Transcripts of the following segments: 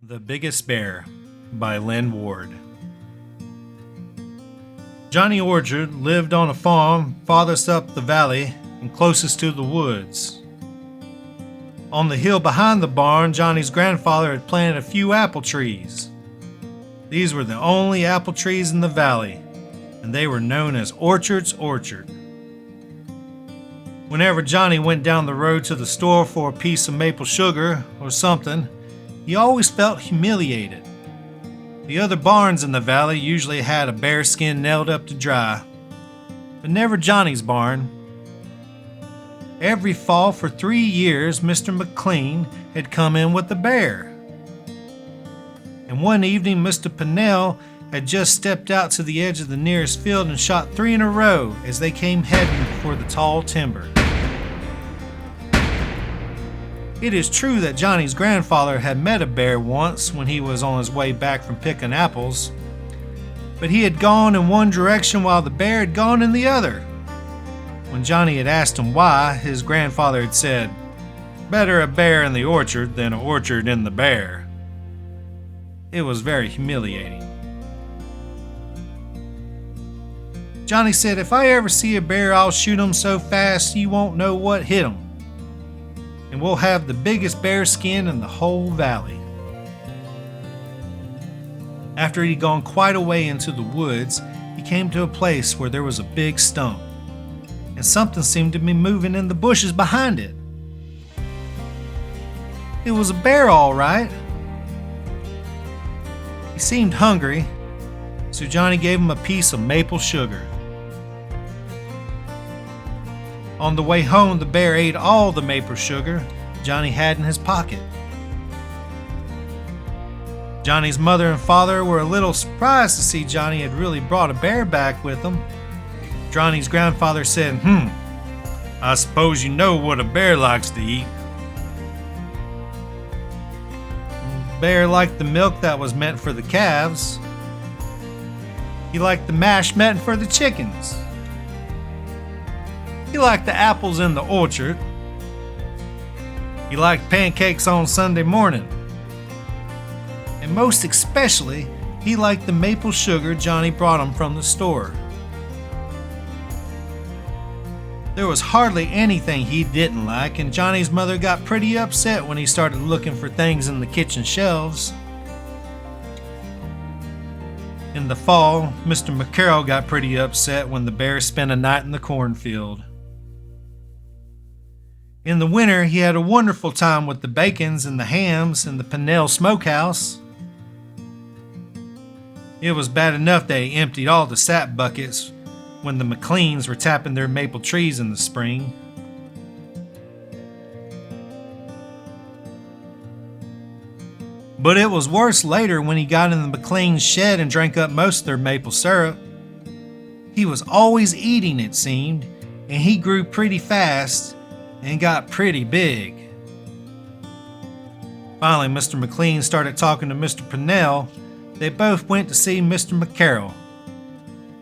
The Biggest Bear by Lynd Ward. Johnny Orchard lived on a farm farthest up the valley and closest to the woods. On the hill behind the barn, Johnny's grandfather had planted a few apple trees. These were the only apple trees in the valley, and they were known as Orchard's Orchard. Whenever Johnny went down the road to the store for a piece of maple sugar or something, he always felt humiliated. The other barns in the valley usually had a bear skin nailed up to dry, but never Johnny's barn. Every fall for 3 years, Mr. McLean had come in with a bear. And one evening, Mr. Pennell had just stepped out to the edge of the nearest field and shot 3 in a row as they came heading for the tall timber. It is true that Johnny's grandfather had met a bear once when he was on his way back from picking apples, but he had gone in one direction while the bear had gone in the other. When Johnny had asked him why, his grandfather had said, "Better a bear in the orchard than an orchard in the bear." It was very humiliating. Johnny said, "If I ever see a bear, I'll shoot him so fast you won't know what hit him. And we'll have the biggest bear skin in the whole valley." After he'd gone quite a way into the woods, he came to a place where there was a big stump, and something seemed to be moving in the bushes behind it. It was a bear, all right. He seemed hungry, so Johnny gave him a piece of maple sugar. On the way home, the bear ate all the maple sugar Johnny had in his pocket. Johnny's mother and father were a little surprised to see Johnny had really brought a bear back with him. Johnny's grandfather said, "I suppose you know what a bear likes to eat." The bear liked the milk that was meant for the calves. He liked the mash meant for the chickens. He liked the apples in the orchard. He liked pancakes on Sunday morning. And most especially, he liked the maple sugar Johnny brought him from the store. There was hardly anything he didn't like, and Johnny's mother got pretty upset when he started looking for things in the kitchen shelves. In the fall, Mr. McCarroll got pretty upset when the bear spent a night in the cornfield. In the winter, he had a wonderful time with the bacons and the hams in the Pennell smokehouse. It was bad enough that he emptied all the sap buckets when the McLeans were tapping their maple trees in the spring. But it was worse later when he got in the McLean's shed and drank up most of their maple syrup. He was always eating, it seemed, and he grew pretty fast and got pretty big. Finally, Mr. McLean started talking to Mr. Pennell. They both went to see Mr. McCarroll.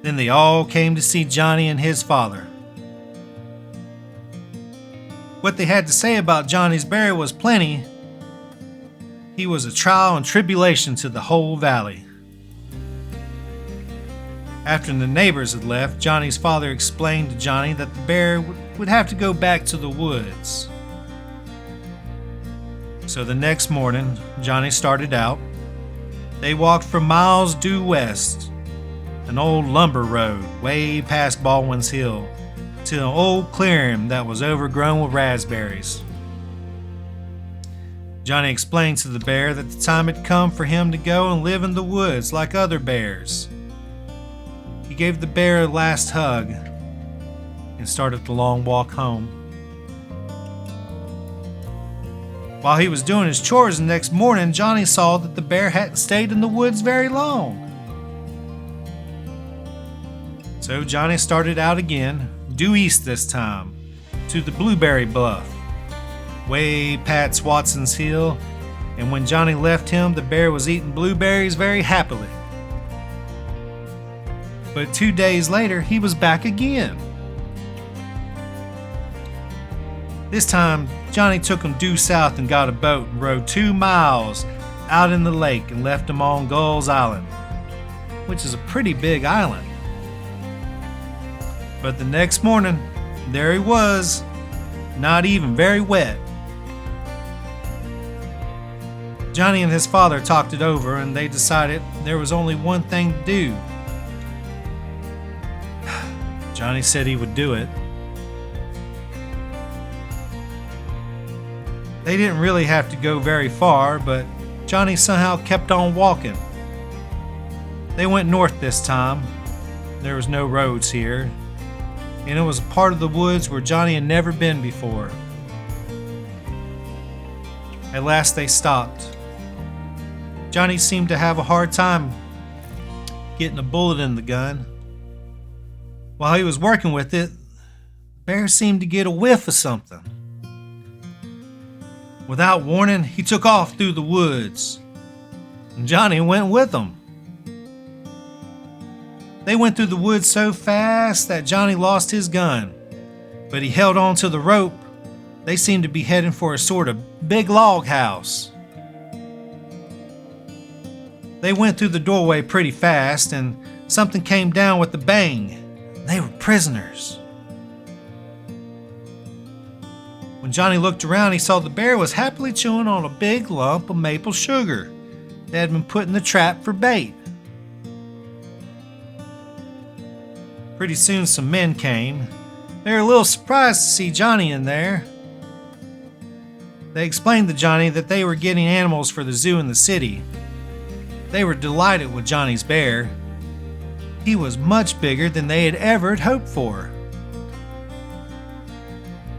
Then they all came to see Johnny and his father. What they had to say about Johnny's bear was plenty. He was a trial and tribulation to the whole valley. After the neighbors had left, Johnny's father explained to Johnny that the bear would have to go back to the woods. So the next morning, Johnny started out. They walked for miles due west, an old lumber road way past Baldwin's Hill, to an old clearing that was overgrown with raspberries. Johnny explained to the bear that the time had come for him to go and live in the woods like other bears. He gave the bear a last hug and started the long walk home. While he was doing his chores the next morning, Johnny saw that the bear hadn't stayed in the woods very long. So Johnny started out again, due east this time, to the Blueberry Bluff, way past Watson's Hill, and when Johnny left him, the bear was eating blueberries very happily. But 2 days later, he was back again. This time, Johnny took him due south and got a boat and rowed 2 miles out in the lake and left him on Gull's Island, which is a pretty big island. But the next morning, there he was, not even very wet. Johnny and his father talked it over, and they decided there was only one thing to do. Johnny said he would do it. They didn't really have to go very far, but Johnny somehow kept on walking. They went north this time. There was no roads here, and it was a part of the woods where Johnny had never been before. At last they stopped. Johnny seemed to have a hard time getting a bullet in the gun. While he was working with it, the bear seemed to get a whiff of something. Without warning, he took off through the woods, and Johnny went with him. They went through the woods so fast that Johnny lost his gun, but he held on to the rope. They seemed to be heading for a sort of big log house. They went through the doorway pretty fast, and something came down with a bang. They were prisoners. When Johnny looked around, he saw the bear was happily chewing on a big lump of maple sugar that had been put in the trap for bait. Pretty soon some men came. They were a little surprised to see Johnny in there. They explained to Johnny that they were getting animals for the zoo in the city. They were delighted with Johnny's bear. He was much bigger than they had ever hoped for.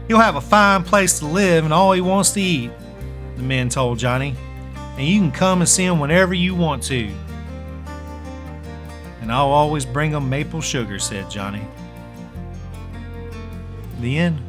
He'll have a fine place to live and all he wants to eat, the men told Johnny, and you can come and see him whenever you want to. And I'll always bring him maple sugar, said Johnny. The end.